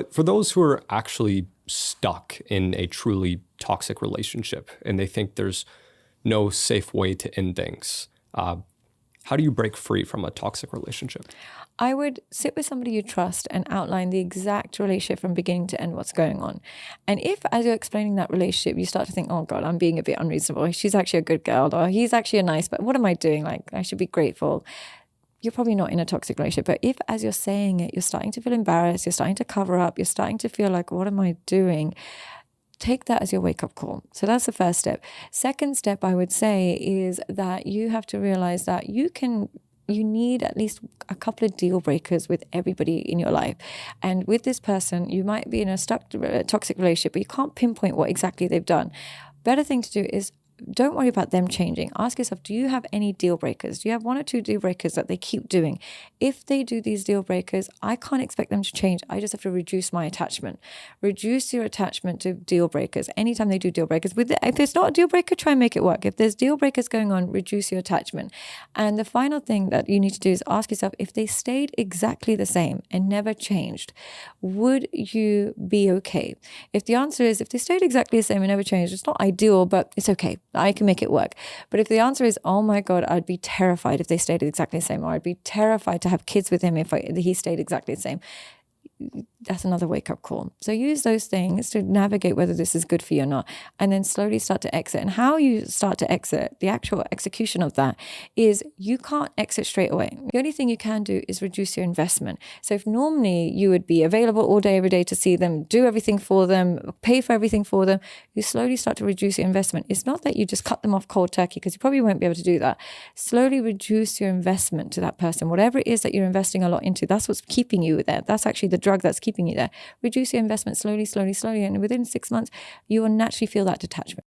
But for those who are actually stuck in a truly toxic relationship and they think there's no safe way to end things, how do you break free from a toxic relationship? I would sit with somebody you trust and outline the exact relationship from beginning to end, what's going on. And if, as you're explaining that relationship, you start to think, oh God, I'm being a bit unreasonable. She's actually a good girl, or he's actually a nice, but what am I doing? Like, I should be grateful. You're probably not in a toxic relationship. But if, as you're saying it, you're starting to feel embarrassed, you're starting to cover up, you're starting to feel like, what am I doing? Take that as your wake-up call. So that's the first step. Second step, I would say, is that you have to realize that you need at least a couple of deal breakers with everybody in your life. And with this person, you might be in a stuck toxic relationship, but you can't pinpoint what exactly they've done. Better thing to do is don't worry about them changing. Ask yourself, do you have any deal breakers? Do you have one or two deal breakers that they keep doing? If they do these deal breakers, I can't expect them to change. I just have to reduce my attachment. Reduce your attachment to deal breakers. Anytime they do deal breakers, if it's not a deal breaker, try and make it work. If there's deal breakers going on, reduce your attachment. And the final thing that you need to do is ask yourself, if they stayed exactly the same and never changed, would you be okay? If the answer is, if they stayed exactly the same and never changed, it's not ideal, but it's okay. I can make it work. But if the answer is, oh my God, I'd be terrified if they stayed exactly the same, or I'd be terrified to have kids with him if he stayed exactly the same, that's another wake-up call. So use those things to navigate whether this is good for you or not, and then slowly start to exit. And how you start to exit, the actual execution of that, is you can't exit straight away. The only thing you can do is reduce your investment. So if normally you would be available all day, every day to see them, do everything for them, pay for everything for them, you slowly start to reduce your investment. It's not that you just cut them off cold turkey, because you probably won't be able to do that. Slowly reduce your investment to that person. Whatever it is that you're investing a lot into, that's what's keeping you there. That's actually the drug that's keeping you there. Reduce your investment slowly, slowly, slowly. And within 6 months, you will naturally feel that detachment.